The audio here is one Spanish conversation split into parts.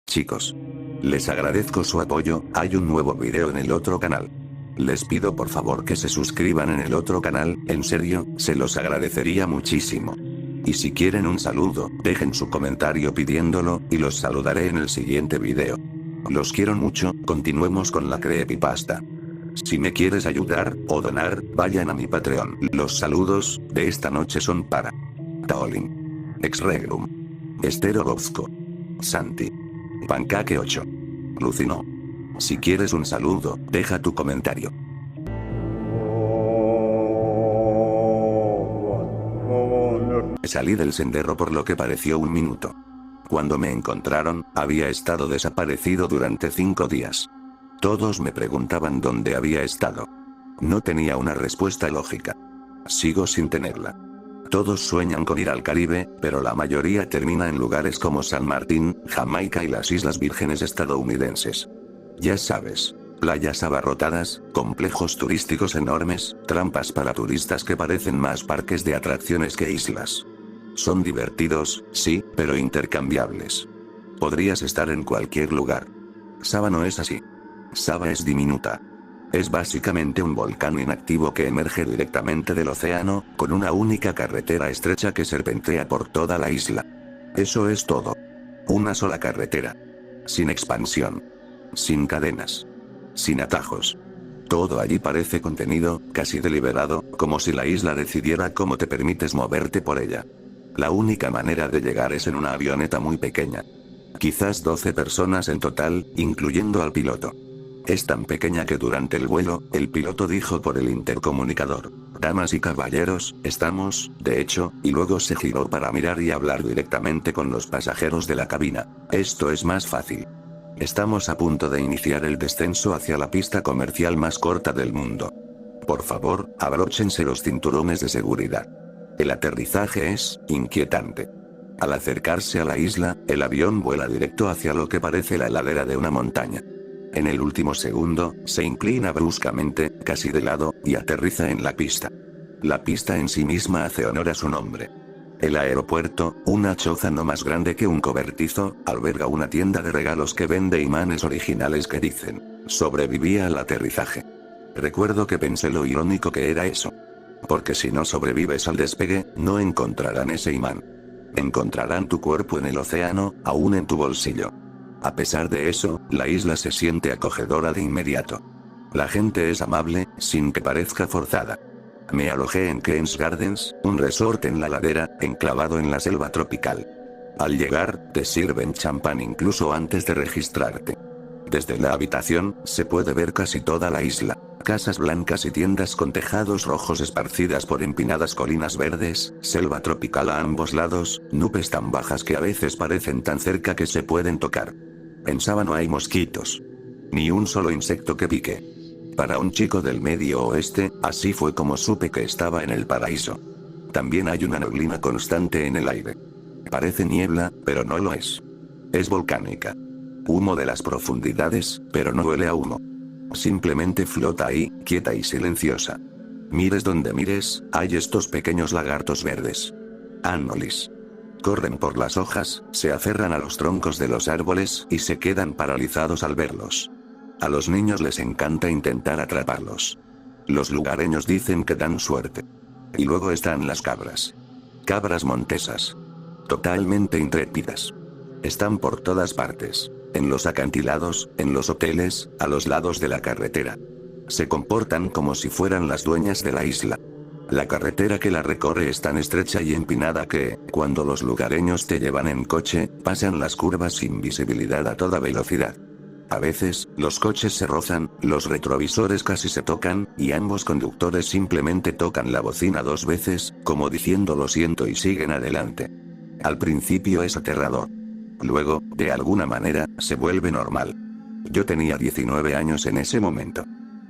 Chicos, les agradezco su apoyo, hay un nuevo video en el otro canal. Les pido por favor que se suscriban en el otro canal, en serio, se los agradecería muchísimo. Y si quieren un saludo, dejen su comentario pidiéndolo, y los saludaré en el siguiente video. Los quiero mucho, continuemos con la creepypasta. Si me quieres ayudar, o donar, vayan a mi Patreon. Los saludos, de esta noche son para Taolin, Exregrum, Estero Bosco, Santi, Pancake 8, Lucino. Si quieres un saludo, deja tu comentario. Salí del sendero por lo que pareció un minuto. Cuando me encontraron, había estado desaparecido durante 5 días. Todos me preguntaban dónde había estado. No tenía una respuesta lógica. Sigo sin tenerla. Todos sueñan con ir al Caribe, pero la mayoría termina en lugares como San Martín, Jamaica y las Islas Vírgenes estadounidenses. Ya sabes, playas abarrotadas, complejos turísticos enormes, trampas para turistas que parecen más parques de atracciones que islas. Son divertidos, sí, pero intercambiables. Podrías estar en cualquier lugar. Saba no es así. Saba es diminuta. Es básicamente un volcán inactivo que emerge directamente del océano, con una única carretera estrecha que serpentea por toda la isla. Eso es todo. Una sola carretera. Sin expansión. Sin cadenas. Sin atajos. Todo allí parece contenido, casi deliberado, como si la isla decidiera cómo te permites moverte por ella. La única manera de llegar es en una avioneta muy pequeña. Quizás 12 personas en total, incluyendo al piloto. Es tan pequeña que durante el vuelo, el piloto dijo por el intercomunicador: "Damas y caballeros, estamos, de hecho", y luego se giró para mirar y hablar directamente con los pasajeros de la cabina. "Esto es más fácil. Estamos a punto de iniciar el descenso hacia la pista comercial más corta del mundo. Por favor, abróchense los cinturones de seguridad. El aterrizaje es inquietante". Al acercarse a la isla, el avión vuela directo hacia lo que parece la ladera de una montaña. En el último segundo, se inclina bruscamente, casi de lado, y aterriza en la pista. La pista en sí misma hace honor a su nombre. El aeropuerto, una choza no más grande que un cobertizo, alberga una tienda de regalos que vende imanes originales que dicen: "Sobrevivía al aterrizaje". Recuerdo que pensé lo irónico que era eso. Porque si no sobrevives al despegue, no encontrarán ese imán. Encontrarán tu cuerpo en el océano, aún en tu bolsillo. A pesar de eso, la isla se siente acogedora de inmediato. La gente es amable, sin que parezca forzada. Me alojé en Keens Gardens, un resort en la ladera, enclavado en la selva tropical. Al llegar, te sirven champán incluso antes de registrarte. Desde la habitación, se puede ver casi toda la isla. Casas blancas y tiendas con tejados rojos esparcidas por empinadas colinas verdes, selva tropical a ambos lados, nubes tan bajas que a veces parecen tan cerca que se pueden tocar. En Saba no hay mosquitos. Ni un solo insecto que pique. Para un chico del Medio Oeste, así fue como supe que estaba en el paraíso. También hay una neblina constante en el aire. Parece niebla, pero no lo es. Es volcánica. Humo de las profundidades, pero no huele a humo. Simplemente flota ahí, quieta y silenciosa. Mires donde mires, hay estos pequeños lagartos verdes. Anolis. Corren por las hojas, se aferran a los troncos de los árboles y se quedan paralizados al verlos. A los niños les encanta intentar atraparlos. Los lugareños dicen que dan suerte. Y luego están las cabras. Cabras montesas. Totalmente intrépidas. Están por todas partes. En los acantilados, en los hoteles, a los lados de la carretera. Se comportan como si fueran las dueñas de la isla. La carretera que la recorre es tan estrecha y empinada que, cuando los lugareños te llevan en coche, pasan las curvas sin visibilidad a toda velocidad. A veces, los coches se rozan, los retrovisores casi se tocan, y ambos conductores simplemente tocan la bocina 2 veces, como diciendo lo siento y siguen adelante. Al principio es aterrador. Luego, de alguna manera, se vuelve normal. Yo tenía 19 años en ese momento.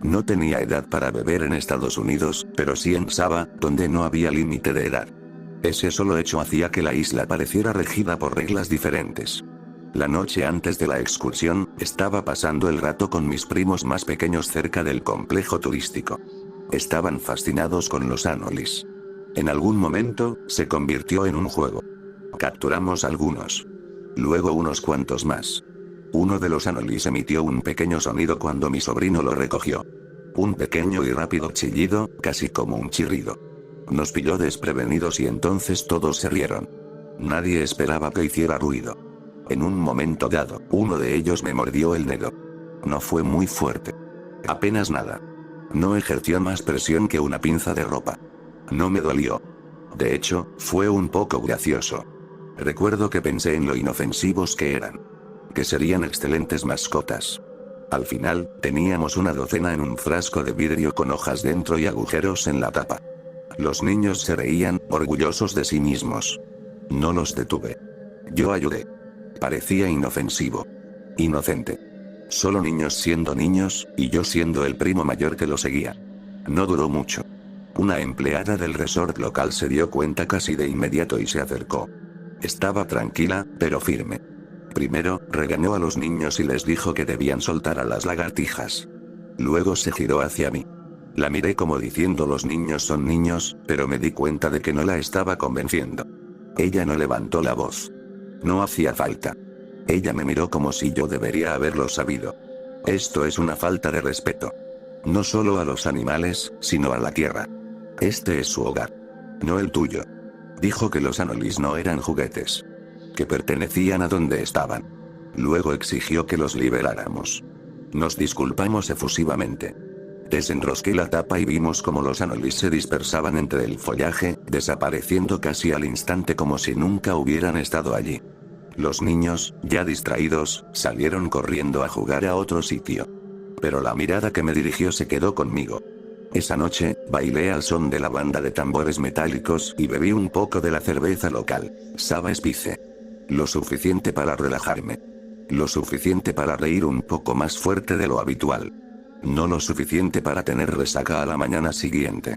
No tenía edad para beber en Estados Unidos, pero sí en Saba, donde no había límite de edad. Ese solo hecho hacía que la isla pareciera regida por reglas diferentes. La noche antes de la excursión, estaba pasando el rato con mis primos más pequeños cerca del complejo turístico. Estaban fascinados con los Anolis. En algún momento, se convirtió en un juego. Capturamos algunos. Luego unos cuantos más. Uno de los anolis emitió un pequeño sonido cuando mi sobrino lo recogió. Un pequeño y rápido chillido, casi como un chirrido. Nos pilló desprevenidos y entonces todos se rieron. Nadie esperaba que hiciera ruido. En un momento dado, uno de ellos me mordió el dedo. No fue muy fuerte. Apenas nada. No ejerció más presión que una pinza de ropa. No me dolió. De hecho, fue un poco gracioso. Recuerdo que pensé en lo inofensivos que eran. Que serían excelentes mascotas. Al final, teníamos una docena en un frasco de vidrio con hojas dentro y agujeros en la tapa. Los niños se reían, orgullosos de sí mismos. No los detuve. Yo ayudé. Parecía inofensivo. Inocente. Solo niños siendo niños, y yo siendo el primo mayor que lo seguía. No duró mucho. Una empleada del resort local se dio cuenta casi de inmediato y se acercó. Estaba tranquila, pero firme. Primero, regañó a los niños y les dijo que debían soltar a las lagartijas. Luego se giró hacia mí. La miré como diciendo los niños son niños, pero me di cuenta de que no la estaba convenciendo. Ella no levantó la voz. No hacía falta. Ella me miró como si yo debería haberlo sabido. Esto es una falta de respeto. No solo a los animales, sino a la tierra. Este es su hogar. No el tuyo. Dijo que los anolis no eran juguetes. Que pertenecían a donde estaban. Luego exigió que los liberáramos. Nos disculpamos efusivamente. Desenrosqué la tapa y vimos cómo los anolis se dispersaban entre el follaje, desapareciendo casi al instante como si nunca hubieran estado allí. Los niños, ya distraídos, salieron corriendo a jugar a otro sitio. Pero la mirada que me dirigió se quedó conmigo. Esa noche, bailé al son de la banda de tambores metálicos y bebí un poco de la cerveza local, Saba Spice. Lo suficiente para relajarme. Lo suficiente para reír un poco más fuerte de lo habitual. No lo suficiente para tener resaca a la mañana siguiente.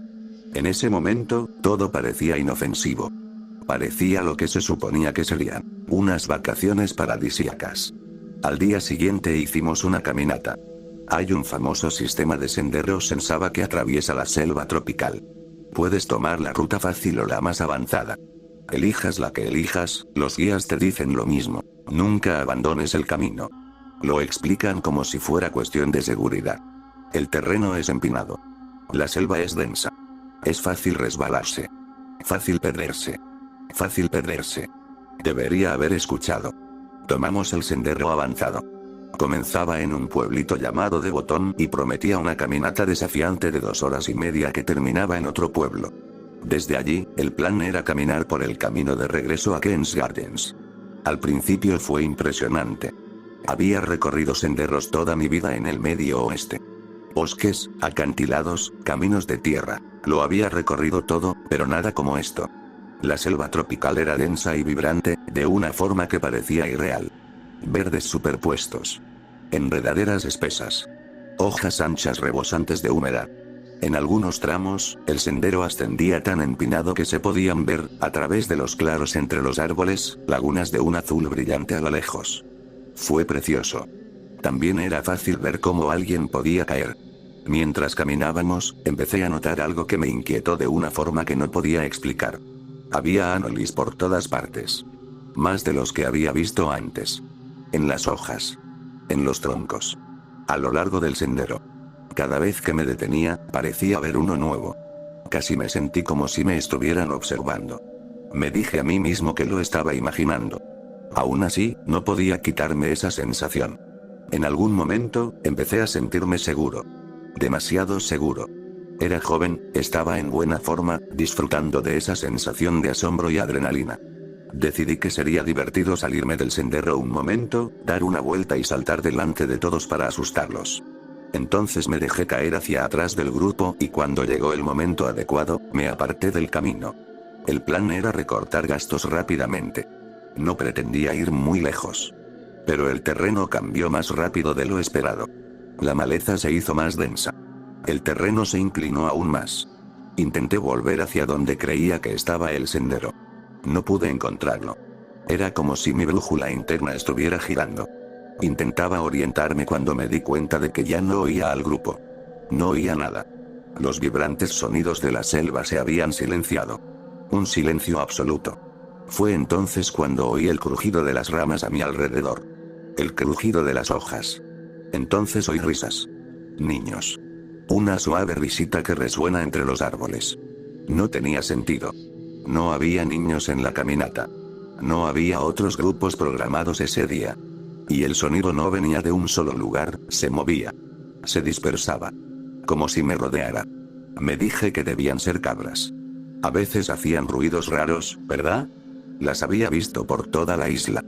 En ese momento, todo parecía inofensivo. Parecía lo que se suponía que serían, unas vacaciones paradisíacas. Al día siguiente hicimos una caminata. Hay un famoso sistema de senderos en Saba que atraviesa la selva tropical. Puedes tomar la ruta fácil o la más avanzada. Elijas la que elijas, los guías te dicen lo mismo, nunca abandones el camino. Lo explican como si fuera cuestión de seguridad. El terreno es empinado. La selva es densa. Es fácil resbalarse. Fácil perderse. Fácil perderse. Debería haber escuchado. Tomamos el sendero avanzado. Comenzaba en un pueblito llamado de Botón y prometía una caminata desafiante de 2 horas y media que terminaba en otro pueblo. Desde allí, el plan era caminar por el camino de regreso a Kens Gardens. Al principio fue impresionante. Había recorrido senderos toda mi vida en el medio oeste. Bosques, acantilados, caminos de tierra, lo había recorrido todo, pero nada como esto. La selva tropical era densa y vibrante, de una forma que parecía irreal. Verdes superpuestos. Enredaderas espesas. Hojas anchas rebosantes de humedad. En algunos tramos, el sendero ascendía tan empinado que se podían ver, a través de los claros entre los árboles, lagunas de un azul brillante a lo lejos. Fue precioso. También era fácil ver cómo alguien podía caer. Mientras caminábamos, empecé a notar algo que me inquietó de una forma que no podía explicar. Había anolis por todas partes. Más de los que había visto antes. En las hojas. En los troncos. A lo largo del sendero. Cada vez que me detenía, parecía ver uno nuevo. Casi me sentí como si me estuvieran observando. Me dije a mí mismo que lo estaba imaginando. Aún así, no podía quitarme esa sensación. En algún momento, empecé a sentirme seguro. Demasiado seguro. Era joven, estaba en buena forma, disfrutando de esa sensación de asombro y adrenalina. Decidí que sería divertido salirme del sendero un momento, dar una vuelta y saltar delante de todos para asustarlos. Entonces me dejé caer hacia atrás del grupo y cuando llegó el momento adecuado, me aparté del camino. El plan era recortar gastos rápidamente. No pretendía ir muy lejos. Pero el terreno cambió más rápido de lo esperado. La maleza se hizo más densa. El terreno se inclinó aún más. Intenté volver hacia donde creía que estaba el sendero. No pude encontrarlo. Era como si mi brújula interna estuviera girando. Intentaba orientarme cuando me di cuenta de que ya no oía al grupo. No oía nada. Los vibrantes sonidos de la selva se habían silenciado. Un silencio absoluto. Fue entonces cuando oí el crujido de las ramas a mi alrededor. El crujido de las hojas. Entonces oí risas. Niños. Una suave risita que resuena entre los árboles. No tenía sentido. No había niños en la caminata. No había otros grupos programados ese día. Y el sonido no venía de un solo lugar, se movía. Se dispersaba. Como si me rodeara. Me dije que debían ser cabras. A veces hacían ruidos raros, ¿verdad? Las había visto por toda la isla.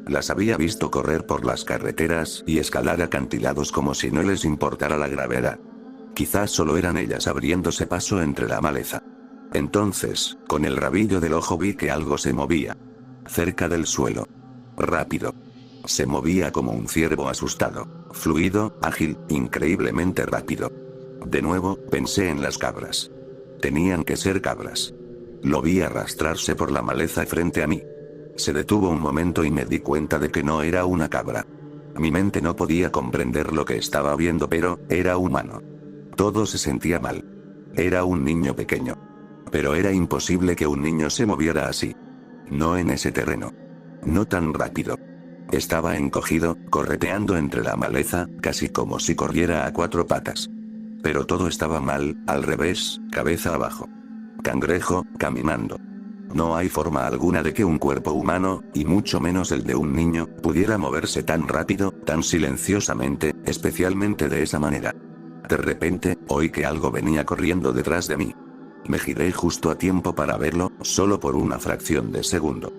Las había visto correr por las carreteras y escalar acantilados como si no les importara la gravedad. Quizás solo eran ellas abriéndose paso entre la maleza. Entonces, con el rabillo del ojo vi que algo se movía. Cerca del suelo. Rápido. Se movía como un ciervo asustado. Fluido, ágil, increíblemente rápido. De nuevo, pensé en las cabras. Tenían que ser cabras. Lo vi arrastrarse por la maleza frente a mí. Se detuvo un momento y me di cuenta de que no era una cabra. Mi mente no podía comprender lo que estaba viendo, pero era humano. Todo se sentía mal. Era un niño pequeño. Pero era imposible que un niño se moviera así. No en ese terreno. No tan rápido. Estaba encogido, correteando entre la maleza, casi como si corriera a 4 patas. Pero todo estaba mal, al revés, cabeza abajo. Cangrejo, caminando. No hay forma alguna de que un cuerpo humano, y mucho menos el de un niño, pudiera moverse tan rápido, tan silenciosamente, especialmente de esa manera. De repente, oí que algo venía corriendo detrás de mí. Me giré justo a tiempo para verlo, solo por una fracción de segundo.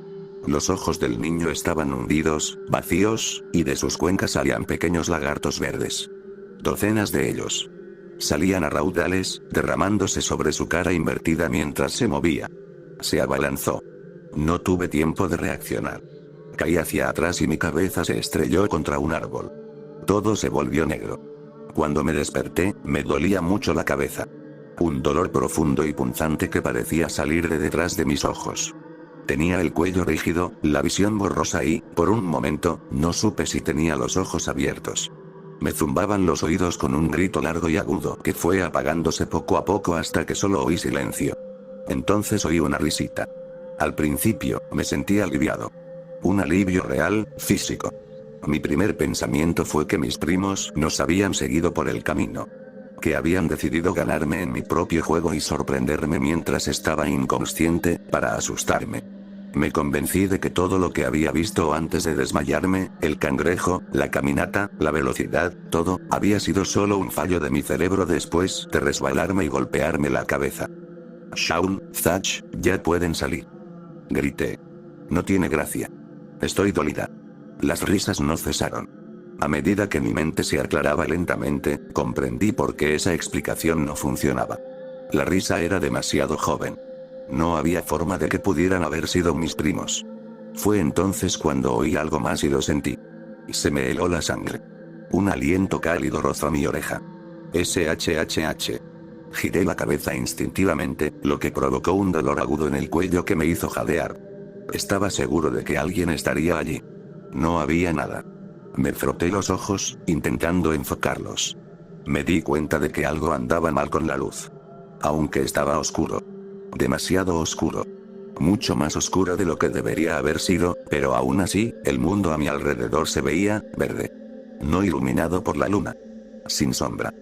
Los ojos del niño estaban hundidos, vacíos, y de sus cuencas salían pequeños lagartos verdes. Docenas de ellos. Salían a raudales, derramándose sobre su cara invertida mientras se movía. Se abalanzó. No tuve tiempo de reaccionar. Caí hacia atrás y mi cabeza se estrelló contra un árbol. Todo se volvió negro. Cuando me desperté, me dolía mucho la cabeza. Un dolor profundo y punzante que parecía salir de detrás de mis ojos. Tenía el cuello rígido, la visión borrosa y, por un momento, no supe si tenía los ojos abiertos. Me zumbaban los oídos con un grito largo y agudo que fue apagándose poco a poco hasta que solo oí silencio. Entonces oí una risita. Al principio, me sentí aliviado. Un alivio real, físico. Mi primer pensamiento fue que mis primos nos habían seguido por el camino. Que habían decidido ganarme en mi propio juego y sorprenderme mientras estaba inconsciente, para asustarme. Me convencí de que todo lo que había visto antes de desmayarme, el cangrejo, la caminata, la velocidad, todo, había sido solo un fallo de mi cerebro después de resbalarme y golpearme la cabeza. Shaun, Thatch, ya pueden salir. Grité. No tiene gracia. Estoy dolida. Las risas no cesaron. A medida que mi mente se aclaraba lentamente, comprendí por qué esa explicación no funcionaba. La risa era demasiado joven. No había forma de que pudieran haber sido mis primos. Fue entonces cuando oí algo más y lo sentí. Se me heló la sangre. Un aliento cálido rozó mi oreja. SHHH. Giré la cabeza instintivamente, lo que provocó un dolor agudo en el cuello que me hizo jadear. Estaba seguro de que alguien estaría allí. No había nada. Me froté los ojos, intentando enfocarlos. Me di cuenta de que algo andaba mal con la luz. Aunque estaba oscuro. Demasiado oscuro. Mucho más oscuro de lo que debería haber sido, pero aún así, el mundo a mi alrededor se veía verde. No iluminado por la luna. Sin sombra.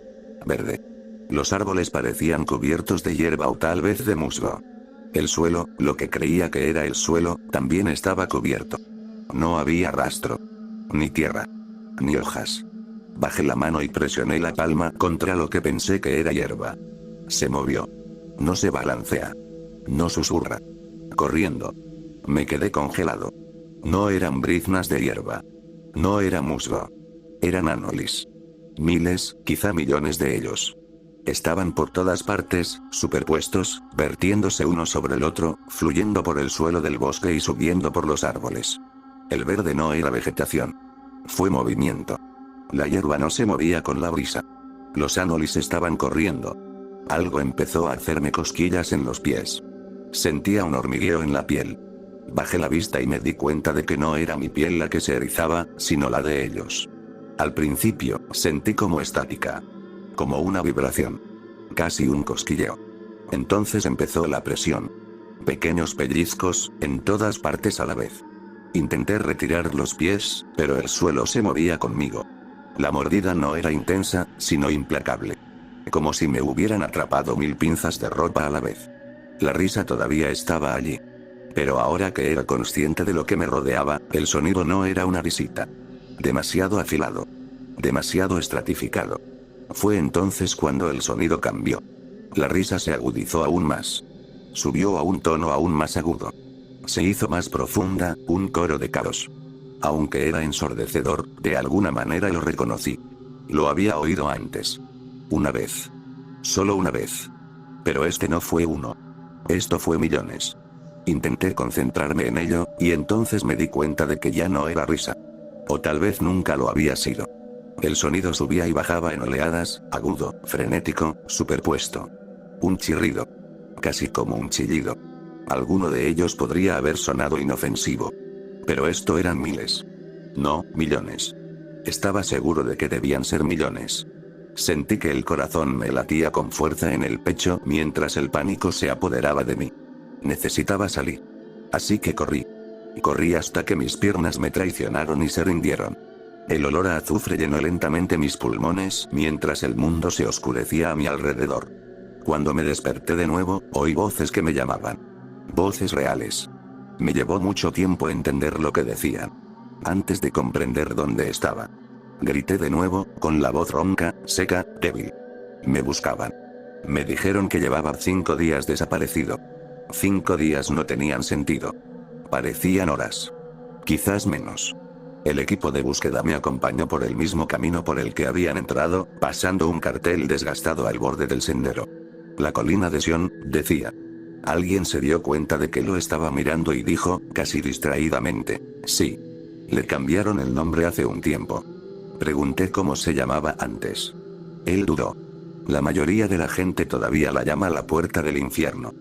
Verde. Los árboles parecían cubiertos de hierba o tal vez de musgo. El suelo, lo que creía que era el suelo, también estaba cubierto. No había rastro. Ni tierra. Ni hojas. Bajé la mano y presioné la palma contra lo que pensé que era hierba. Se movió. No se balancea. No susurra. Corriendo. Me quedé congelado. No eran briznas de hierba. No era musgo. Eran anolis. Miles, quizá millones de ellos. Estaban por todas partes, superpuestos, vertiéndose uno sobre el otro, fluyendo por el suelo del bosque y subiendo por los árboles. El verde no era vegetación. Fue movimiento. La hierba no se movía con la brisa. Los anolis estaban corriendo. Algo empezó a hacerme cosquillas en los pies. Sentía un hormigueo en la piel. Bajé la vista y me di cuenta de que no era mi piel la que se erizaba, sino la de ellos. Al principio, sentí como estática. Como una vibración. Casi un cosquilleo. Entonces empezó la presión. Pequeños pellizcos, en todas partes a la vez. Intenté retirar los pies, pero el suelo se movía conmigo. La mordida no era intensa, sino implacable. Como si me hubieran atrapado 1000 pinzas de ropa a la vez. La risa todavía estaba allí. Pero ahora que era consciente de lo que me rodeaba, el sonido no era una risita. Demasiado afilado. Demasiado estratificado. Fue entonces cuando el sonido cambió. La risa se agudizó aún más. Subió a un tono aún más agudo. Se hizo más profunda, un coro de caos. Aunque era ensordecedor, de alguna manera lo reconocí. Lo había oído antes. Una vez. Solo una vez. Pero este no fue uno. Esto fue millones. Intenté concentrarme en ello, y entonces me di cuenta de que ya no era risa. O tal vez nunca lo había sido. El sonido subía y bajaba en oleadas, agudo, frenético, superpuesto. Un chirrido. Casi como un chillido. Alguno de ellos podría haber sonado inofensivo. Pero esto eran miles. No, millones. Estaba seguro de que debían ser millones. Sentí que el corazón me latía con fuerza en el pecho mientras el pánico se apoderaba de mí. Necesitaba salir. Así que corrí. Corrí hasta que mis piernas me traicionaron y se rindieron. El olor a azufre llenó lentamente mis pulmones mientras el mundo se oscurecía a mi alrededor. Cuando me desperté de nuevo, oí voces que me llamaban. Voces reales. Me llevó mucho tiempo entender lo que decían. Antes de comprender dónde estaba. Grité de nuevo, con la voz ronca, seca, débil. Me buscaban. Me dijeron que llevaba 5 días desaparecido. 5 días no tenían sentido. Parecían horas. Quizás menos. El equipo de búsqueda me acompañó por el mismo camino por el que habían entrado, pasando un cartel desgastado al borde del sendero. La colina de Sion, decía. Alguien se dio cuenta de que lo estaba mirando y dijo, casi distraídamente, sí. Le cambiaron el nombre hace un tiempo. Pregunté cómo se llamaba antes. Él dudó. La mayoría de la gente todavía la llama la puerta del infierno.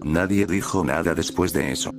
Nadie dijo nada después de eso.